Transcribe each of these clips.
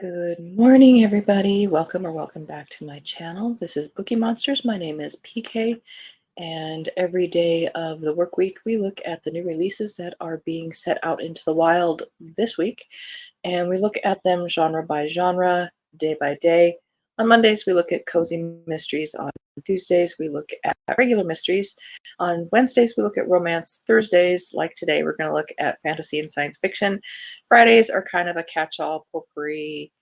Good morning, everybody. Welcome back to my channel. This is Bookeemonsters. My name is PK, and every day of the work week, we look at the new releases that are being set out into the wild this week, and we look at them genre by genre, day by day. On Mondays, we look at cozy mysteries. On Tuesdays, we look at regular mysteries. On Wednesdays, we look at romance. Thursdays, like today, we're going to look at fantasy and science fiction. Fridays are kind of a catch-all potpourri,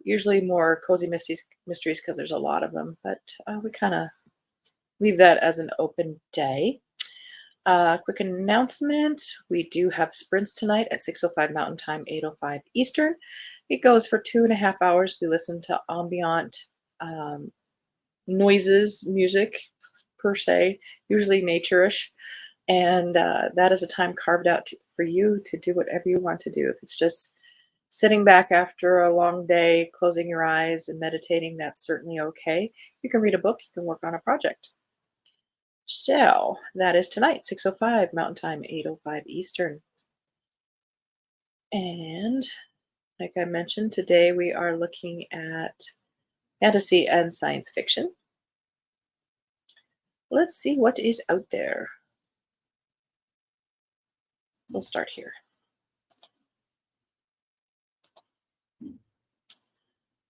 usually more cozy mysteries because there's a lot of them, but we kind of leave that as an open day. Quick announcement, we do have sprints tonight at 6:05 Mountain Time, 8:05 Eastern. It goes for 2.5 hours. We listen to ambient noises, music per se, usually nature-ish, and that is a time carved out for you to do whatever you want to do. If it's just sitting back after a long day, closing your eyes and meditating, that's certainly okay. You can read a book, you can work on a project. So that is tonight, 6:05 Mountain Time, 8:05 Eastern. And like I mentioned, today we are looking at fantasy and science fiction. Let's see what is out there. We'll start here.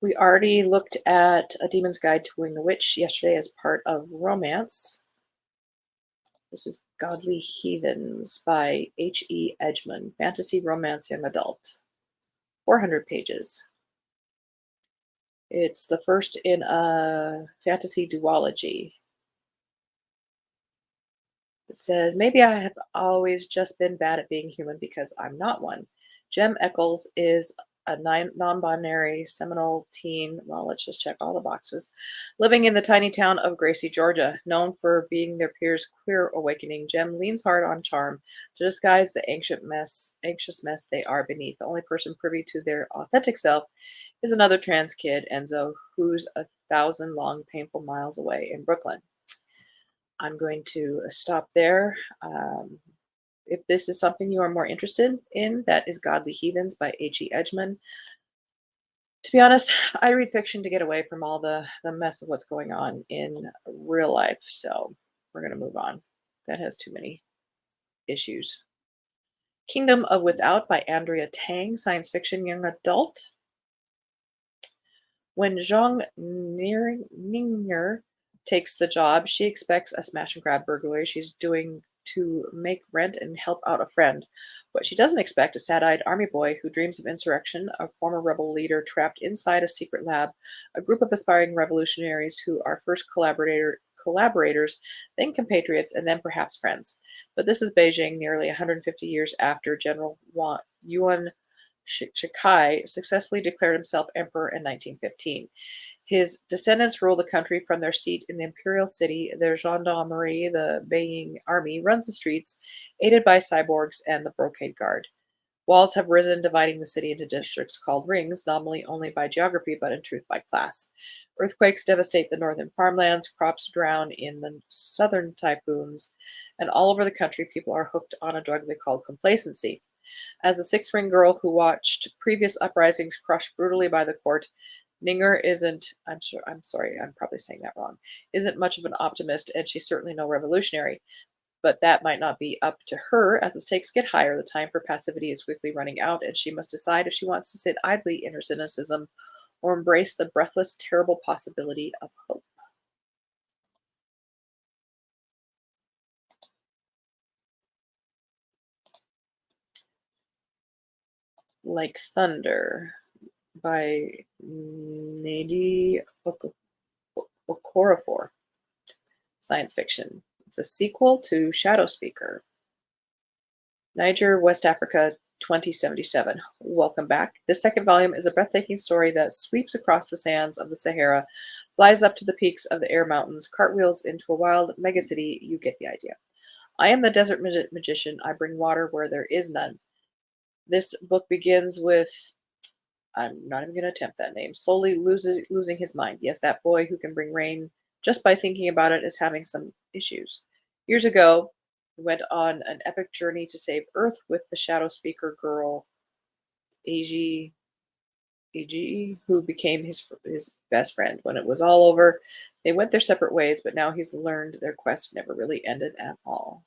We already looked at A Demon's Guide to Wooing the Witch yesterday as part of romance. This is Godly Heathens by H.E. Edgman, fantasy romance young adult. 400 pages. It's the first in a fantasy duology. It says, maybe I have always just been bad at being human because I'm not one. Jem Eccles is a non-binary Seminole teen, well, let's just check all the boxes, living in the tiny town of Gracie, Georgia. Known for being their peers' queer awakening, Jem leans hard on charm to disguise the anxious mess they are beneath. The only person privy to their authentic self is another trans kid, Enzo, who's 1,000 long, painful miles away in Brooklyn. I'm going to stop there. If this is something you are more interested in, that is Godly Heathens by H.E. Edgman. To be honest, I read fiction to get away from all the mess of what's going on in real life. So we're going to move on. That has too many issues. Kingdom of Without by Andrea Tang, science fiction young adult. When Zhang Ninger takes the job, she expects a smash and grab burglary she's doing to make rent and help out a friend. What she doesn't expect, a sad-eyed army boy who dreams of insurrection, a former rebel leader trapped inside a secret lab, a group of aspiring revolutionaries who are first collaborators, then compatriots, and then perhaps friends. But this is Beijing nearly 150 years after General Yuan Shikai successfully declared himself emperor in 1915. His descendants rule the country from their seat in the imperial city. Their gendarmerie, the Beijing army, runs the streets, aided by cyborgs and the brocade guard. Walls have risen, dividing the city into districts called rings, nominally only by geography, but in truth by class. Earthquakes devastate the northern farmlands, crops drown in the southern typhoons, and all over the country, people are hooked on a drug they call complacency. As a six-ring girl who watched previous uprisings crushed brutally by the court, Ninger I'm sorry, I'm probably saying that wrong, isn't much of an optimist, and she's certainly no revolutionary. But that might not be up to her. As the stakes get higher, the time for passivity is quickly running out, and she must decide if she wants to sit idly in her cynicism or embrace the breathless, terrible possibility of hope. Like Thunder by Nadi Okorafor. Science fiction. It's a sequel to Shadow Speaker. Niger, West Africa, 2077. Welcome back. This second volume is a breathtaking story that sweeps across the sands of the Sahara, flies up to the peaks of the Air Mountains, cartwheels into a wild megacity. You get the idea. I am the desert magician. I bring water where there is none. This book begins with, I'm not even going to attempt that name, slowly losing his mind. Yes, that boy who can bring rain just by thinking about it is having some issues. Years ago, he went on an epic journey to save Earth with the Shadow Speaker girl, Aji e.g., who became his best friend. When it was all over, they went their separate ways, but now he's learned their quest never really ended at all.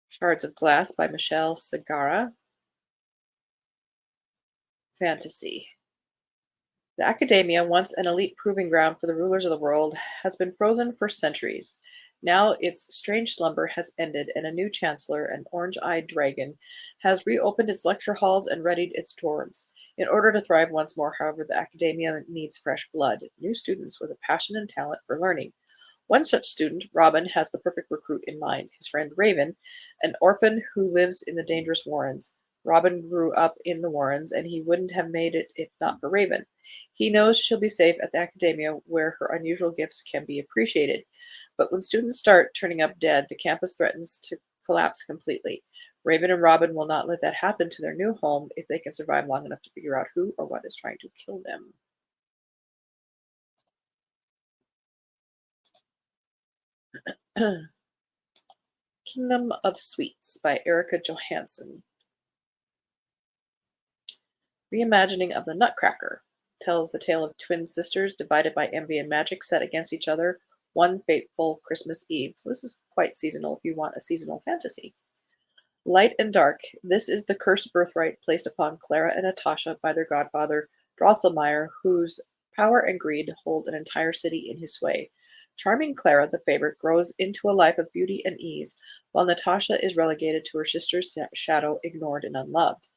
Shards of Glass by Michelle Segara. Fantasy. The academia, once an elite proving ground for the rulers of the world, has been frozen for centuries. Now its strange slumber has ended, and a new chancellor, an orange eyed dragon, has reopened its lecture halls and readied its dorms. In order to thrive once more, however, the academia needs fresh blood, new students with a passion and talent for learning. One such student, Robin, has the perfect recruit in mind, his friend Raven, an orphan who lives in the dangerous Warrens. Robin grew up in the Warrens, and he wouldn't have made it if not for Raven. He knows she'll be safe at the academia where her unusual gifts can be appreciated. But when students start turning up dead, the campus threatens to collapse completely. Raven and Robin will not let that happen to their new home if they can survive long enough to figure out who or what is trying to kill them. Kingdom of Sweets by Erica Johansson. Reimagining of the Nutcracker tells the tale of twin sisters divided by envy and magic set against each other one fateful Christmas Eve. So this is quite seasonal if you want a seasonal fantasy. Light and Dark. This is the cursed birthright placed upon Clara and Natasha by their godfather, Drosselmeyer, whose power and greed hold an entire city in his sway. Charming Clara, the favorite, grows into a life of beauty and ease, while Natasha is relegated to her sister's shadow, ignored and unloved.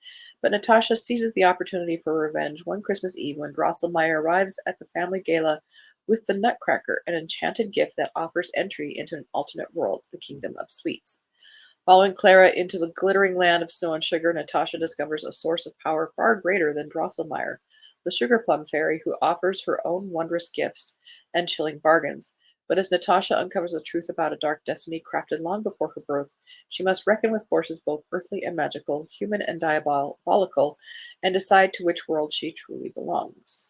But Natasha seizes the opportunity for revenge one Christmas Eve when Drosselmeyer arrives at the family gala with the Nutcracker, an enchanted gift that offers entry into an alternate world, the Kingdom of Sweets. Following Clara into the glittering land of snow and sugar, Natasha discovers a source of power far greater than Drosselmeyer, the sugar plum fairy who offers her own wondrous gifts and chilling bargains. But as Natasha uncovers the truth about a dark destiny crafted long before her birth, she must reckon with forces both earthly and magical, human and diabolical, and decide to which world she truly belongs.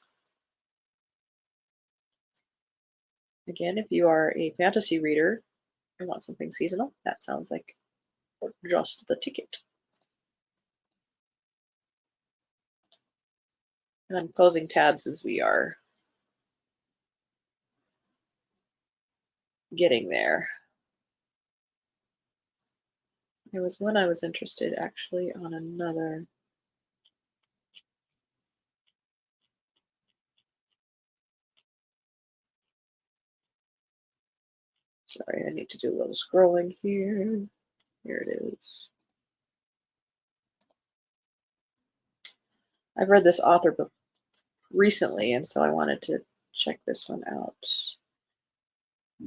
Again, if you are a fantasy reader and want something seasonal, that sounds like just the ticket. And I'm closing tabs as we are getting there. There was one I was interested actually on another. Sorry, I need to do a little scrolling here. Here it is. I've read this author recently, and so I wanted to check this one out.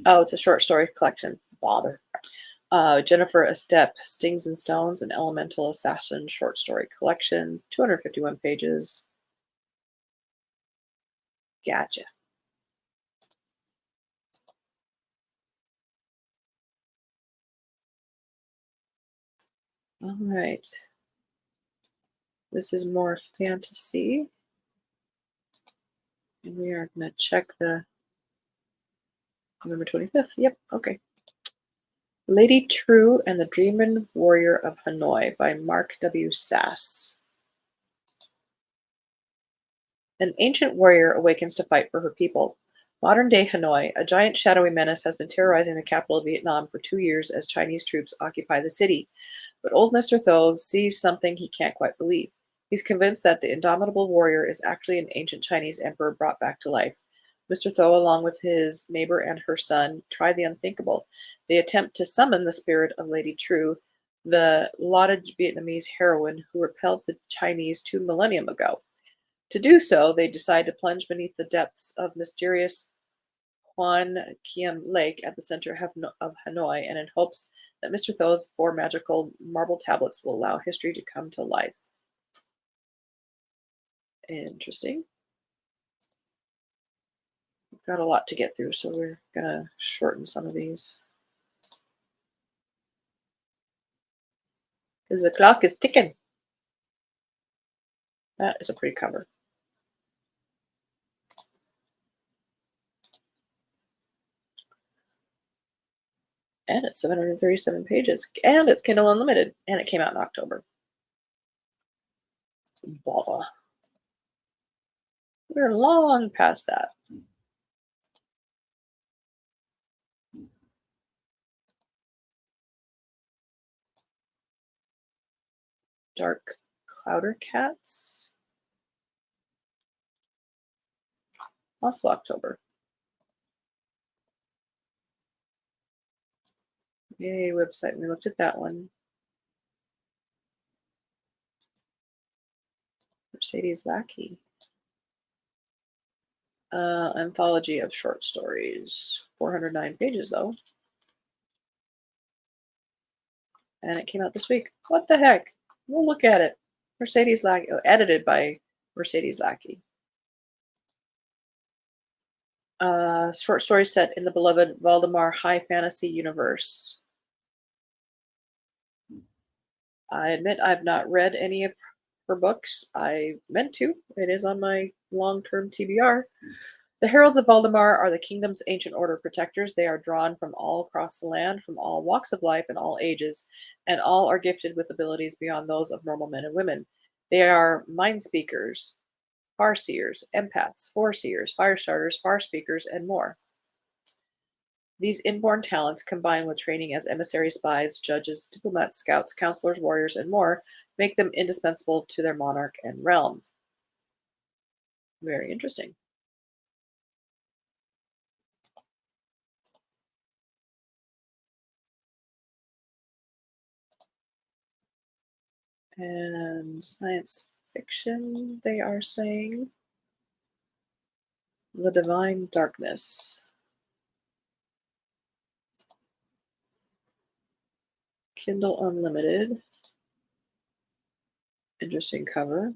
Oh, it's a short story collection. Bother. Jennifer Estep, Stings and Stones, an Elemental Assassin short story collection, 251 pages. Gotcha. All right. This is more fantasy. And we are going to check the November 25th. Yep, okay. Lady True and the Dreamin' Warrior of Hanoi by Mark W. Sass. An ancient warrior awakens to fight for her people. Modern day Hanoi, a giant shadowy menace, has been terrorizing the capital of Vietnam for 2 years as Chinese troops occupy the city. But old Mr. Tho sees something he can't quite believe. He's convinced that the indomitable warrior is actually an ancient Chinese emperor brought back to life. Mr. Tho, along with his neighbor and her son, try the unthinkable. They attempt to summon the spirit of Lady True, the lauded Vietnamese heroine who repelled the Chinese 2 millennia ago. To do so, they decide to plunge beneath the depths of mysterious Quan Kiem Lake at the center of Hanoi, and in hopes that Mr. Tho's 4 magical marble tablets will allow history to come to life. Interesting. We've got a lot to get through, so we're going to shorten some of these. Because the clock is ticking. That is a pretty cover. And it's 737 pages. And it's Kindle Unlimited. And it came out in October. Bother. We're long past that. Dark clouder cats. Also October. Yay, website. We looked at that one. Mercedes Lackey. Anthology of short stories. 409 pages, though. And it came out this week. What the heck? We'll look at it. Mercedes Lackey. Oh, edited by Mercedes Lackey. Short story set in the beloved Valdemar high fantasy universe. I admit I've not read any of her books. I meant to. It is on my long-term TBR. The heralds of Valdemar are the kingdom's ancient order protectors. They are drawn from all across the land, from all walks of life and all ages, and all are gifted with abilities beyond those of normal men and women. They are mind speakers, farseers, empaths, foreseers, fire starters, far speakers, and more. These inborn talents, combined with training as emissary spies, judges, diplomats, scouts, counselors, warriors, and more, make them indispensable to their monarch and realm. Very interesting. And science fiction, they are saying. The Divine Darkness. Kindle Unlimited. Interesting cover.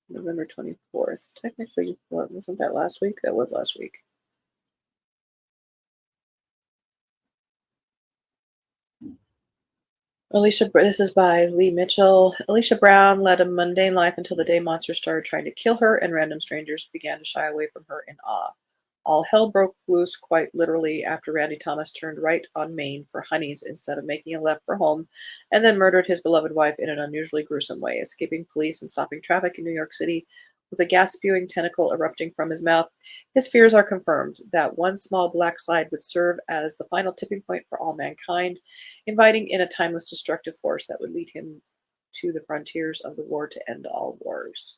November 24th. Technically, what, wasn't that last week? That was last week. This is by Lee Mitchell. Alicia Brown led a mundane life until the day monsters started trying to kill her and random strangers began to shy away from her in awe. All hell broke loose quite literally after Randy Thomas turned right on Maine for honeys instead of making a left for home, and then murdered his beloved wife in an unusually gruesome way, escaping police and stopping traffic in New York City with a gas-spewing tentacle erupting from his mouth. His fears are confirmed that one small black slide would serve as the final tipping point for all mankind, inviting in a timeless destructive force that would lead him to the frontiers of the war to end all wars.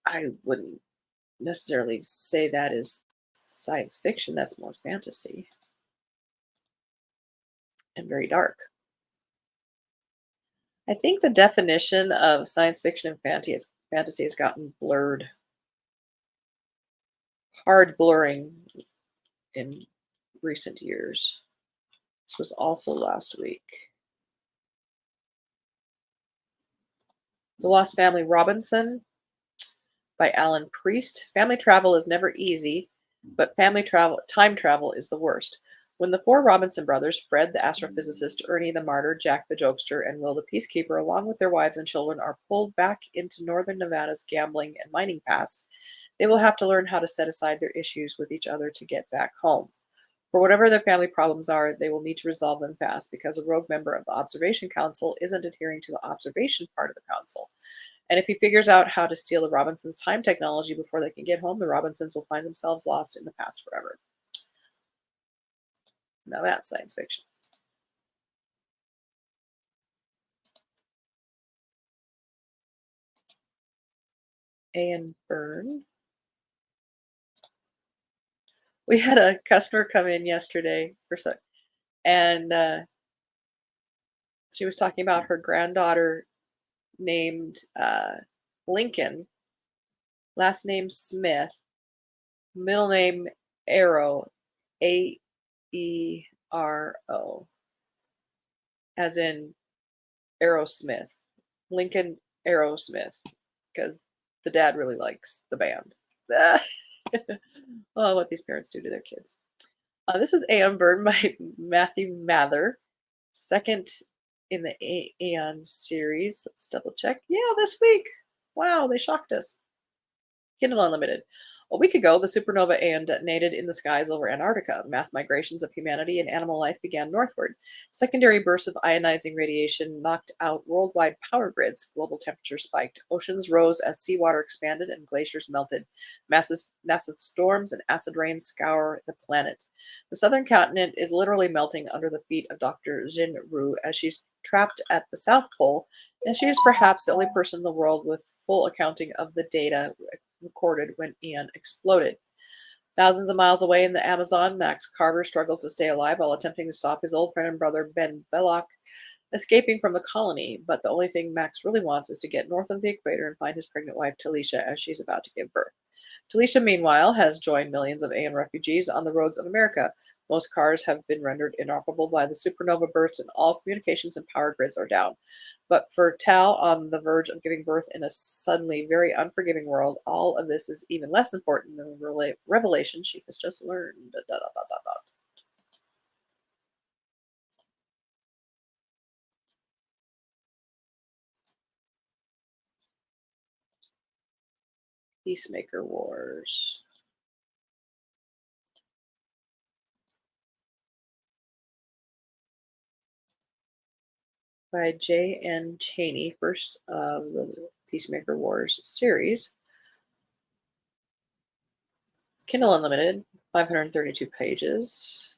I wouldn't necessarily say that is science fiction. That's more fantasy and very dark. I think the definition of science fiction and fantasy has gotten blurred, hard blurring in recent years. This was also last week. The Lost Family Robinson by Alan Priest. Family travel is never easy, but time travel is the worst. When the four Robinson brothers, Fred the astrophysicist, Ernie the martyr, Jack the jokester, and Will the peacekeeper, along with their wives and children, are pulled back into northern Nevada's gambling and mining past, they will have to learn how to set aside their issues with each other to get back home. For whatever their family problems are, they will need to resolve them fast because a rogue member of the Observation Council isn't adhering to the observation part of the council. And if he figures out how to steal the Robinsons' time technology before they can get home, the Robinsons will find themselves lost in the past forever. Now that's science fiction. A.N. Byrne. We had a customer come in yesterday and she was talking about her granddaughter named Lincoln, last name Smith, middle name Arrow, Aero, as in Aerosmith, Lincoln Aerosmith, because the dad really likes the band. Oh, what these parents do to their kids. This is Aeon Burn by Matthew Mather, second in the Aeon series. Let's double check. Yeah, this week. Wow, they shocked us. Kindle Unlimited. A week ago, the supernova Aeon detonated in the skies over Antarctica. Mass migrations of humanity and animal life began northward. Secondary bursts of ionizing radiation knocked out worldwide power grids. Global temperature spiked. Oceans rose as seawater expanded and glaciers melted. Massive storms and acid rain scour the planet. The southern continent is literally melting under the feet of Dr. Jin Ru as she's trapped at the South Pole, and she is perhaps the only person in the world with full accounting of the data recorded when Ian exploded. Thousands of miles away in the Amazon, Max Carver struggles to stay alive while attempting to stop his old friend and brother Ben Belloc escaping from the colony. But the only thing Max really wants is to get north of the equator and find his pregnant wife Talisha as she's about to give birth. Talisha, meanwhile, has joined millions of AN refugees on the roads of America. Most cars have been rendered inoperable by the supernova burst, and all communications and power grids are down. But for Tal, on the verge of giving birth in a suddenly very unforgiving world, all of this is even less important than the revelation she has just learned. Da, da, da, da, da. Peacemaker Wars by J.N. Chaney, first of the Peacemaker Wars series. Kindle Unlimited, 532 pages,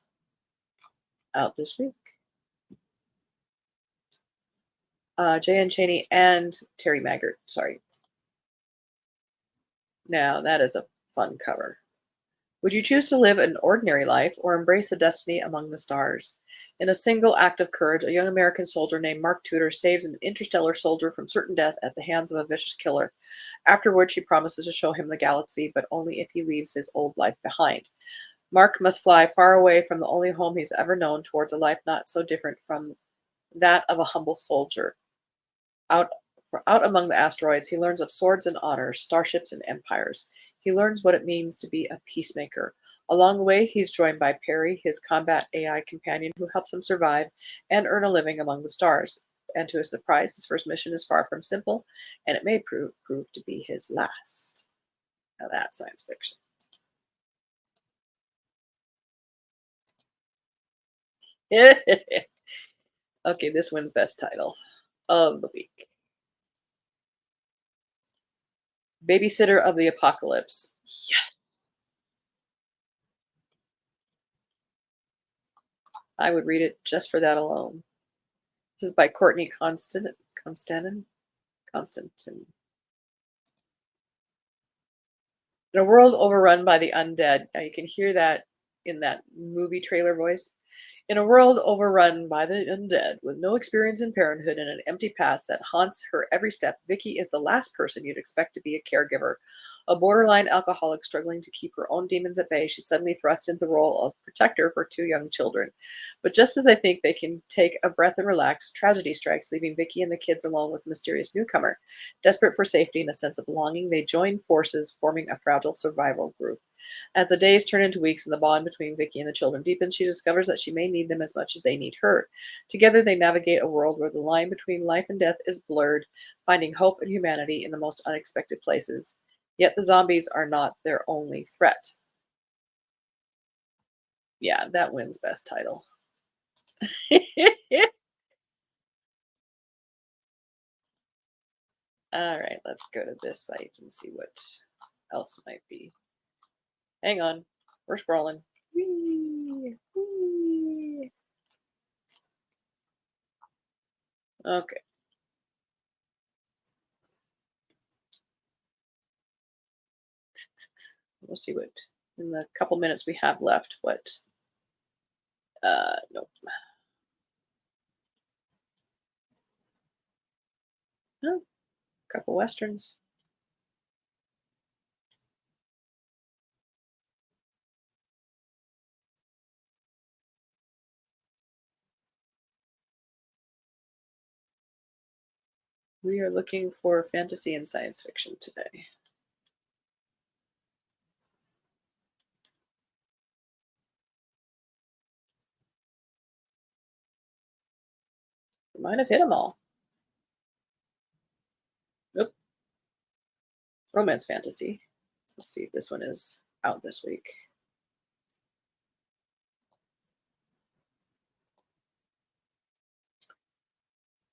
out this week. J.N. Chaney and Terry Maggart. Sorry. Now, that is a fun cover. Would you choose to live an ordinary life or embrace a destiny among the stars? In a single act of courage, a young American soldier named Mark Tudor saves an interstellar soldier from certain death at the hands of a vicious killer. Afterward, she promises to show him the galaxy, but only if he leaves his old life behind. Mark must fly far away from the only home he's ever known towards a life not so different from that of a humble soldier. Out, out among the asteroids, he learns of swords and honors, starships and empires. He learns what it means to be a peacemaker. Along the way, he's joined by Perry, his combat AI companion, who helps him survive and earn a living among the stars. And to his surprise, his first mission is far from simple, and it may prove to be his last. Now that's science fiction. Okay, this wins best title of the week. Babysitter of the Apocalypse. Yeah, I would read it just for that alone. This is by Courtney Constantin. Constantin. In a world overrun by the undead, now you can hear that in that movie trailer voice. In a world overrun by the undead, with no experience in parenthood and an empty past that haunts her every step, Vicky is the last person you'd expect to be a caregiver. A borderline alcoholic struggling to keep her own demons at bay, she's suddenly thrust into the role of protector for two young children. But just as I think they can take a breath and relax, tragedy strikes, leaving Vicky and the kids alone with a mysterious newcomer. Desperate for safety and a sense of belonging, they join forces, forming a fragile survival group. As the days turn into weeks and the bond between Vicky and the children deepens, she discovers that she may need them as much as they need her. Together, they navigate a world where the line between life and death is blurred, finding hope and humanity in the most unexpected places. Yet the zombies are not their only threat. Yeah, that wins best title. All right, let's go to this site and see what else might be. Hang on, we're scrolling. Whee, whee. Okay, we'll see what in the couple minutes we have left. What? Nope. No, couple westerns. We are looking for fantasy and science fiction today. We might have hit them all. Nope. Romance fantasy. Let's see if this one is out this week.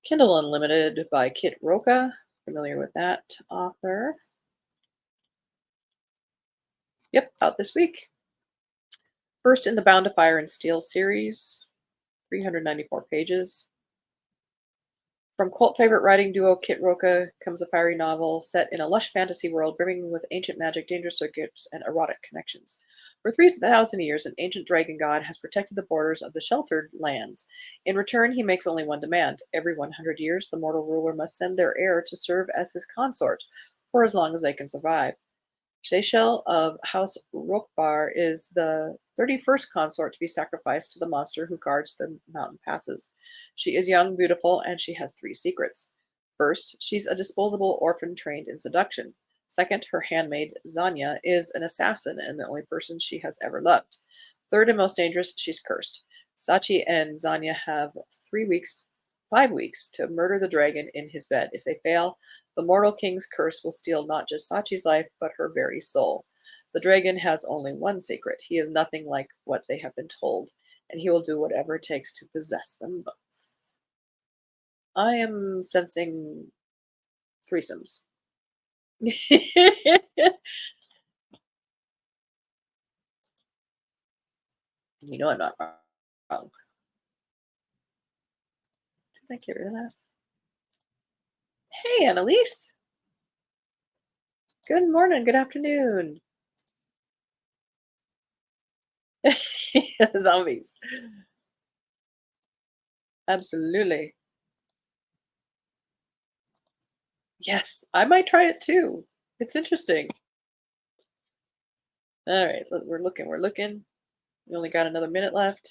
Kindle Unlimited by Kit Roca. Familiar with that author? Yep, out this week. First in the Bound to Fire and Steel series, 394 pages. From cult favorite writing duo Kit Roca comes a fiery novel set in a lush fantasy world brimming with ancient magic, dangerous circuits, and erotic connections. For 3,000 years, an ancient dragon god has protected the borders of the sheltered lands. In return, he makes only one demand. Every 100 years, the mortal ruler must send their heir to serve as his consort for as long as they can survive. Seychelle of House Rokbar is the 31st consort to be sacrificed to the monster who guards the mountain passes. She is young, beautiful, and she has three secrets. First, she's a disposable orphan trained in seduction. Second, her handmaid, Zanya, is an assassin and the only person she has ever loved. Third and most dangerous, she's cursed. Sachi and Zanya have 5 weeks to murder the dragon in his bed. If they fail, the mortal king's curse will steal not just Sachi's life, but her very soul. The dragon has only one secret. He is nothing like what they have been told, and he will do whatever it takes to possess them both. I am sensing threesomes. You know I'm not wrong. Did I get rid of that? Hey, Annalise. Good morning, good afternoon. Zombies. Absolutely. Yes, I might try it too. It's interesting. All right, we're looking, we're looking. We only got another minute left.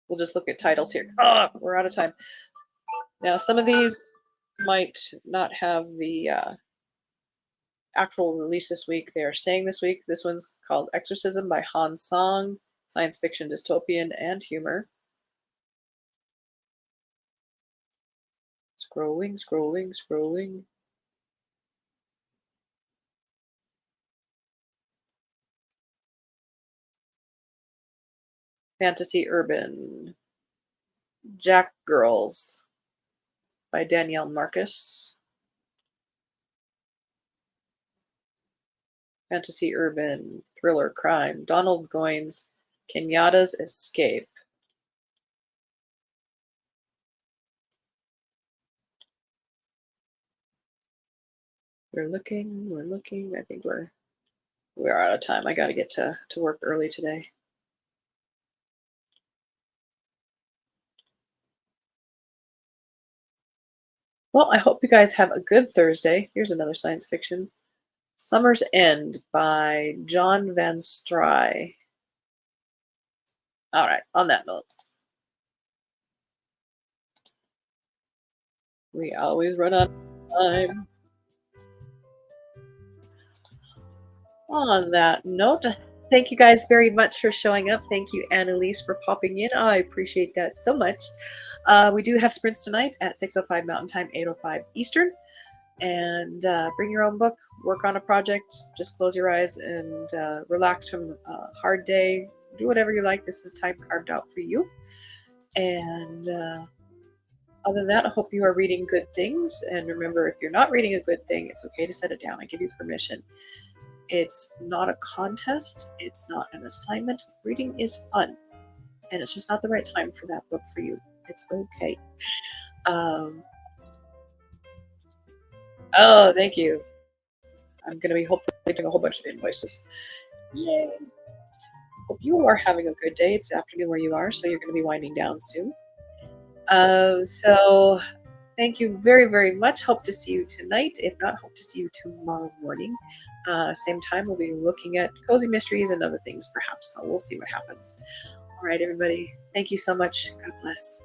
We'll just look at titles here. Oh, we're out of time. Now, some of these might not have the actual release this week. They are saying this week. This one's called Exorcism by Han Song, science fiction, dystopian, and humor. Scrolling, scrolling, scrolling. Fantasy urban. Jack Girls by Danielle Marcus. Fantasy urban thriller crime. Donald Goines, Kenyatta's Escape. We're looking, we're looking. I think we're out of time. I got to get to work early today. Well, I hope you guys have a good Thursday. Here's another science fiction. Summer's End by John Van Stry. All right, on that note, we always run out of time. On that note, thank you guys very much for showing up. Thank you, Annalise, for popping in. I appreciate that so much. We do have sprints tonight at 6:05 Mountain Time, 8:05 Eastern. And bring your own book, work on a project, just close your eyes and relax from a hard day. Do whatever you like. This is time carved out for you. And other than that, I hope you are reading good things. And remember, if you're not reading a good thing, it's okay to set it down. I give you permission. It's not a contest. It's not an assignment. Reading is fun. And it's just not the right time for that book for you. It's okay. Oh, thank you. I'm going to be hopefully doing a whole bunch of invoices. Yay. Hope you are having a good day. It's afternoon where you are, so you're going to be winding down soon. So thank you very, very much. Hope to see you tonight. If not, hope to see you tomorrow morning. Same time, we'll be looking at cozy mysteries and other things, perhaps. So we'll see what happens. All right, everybody. Thank you so much. God bless.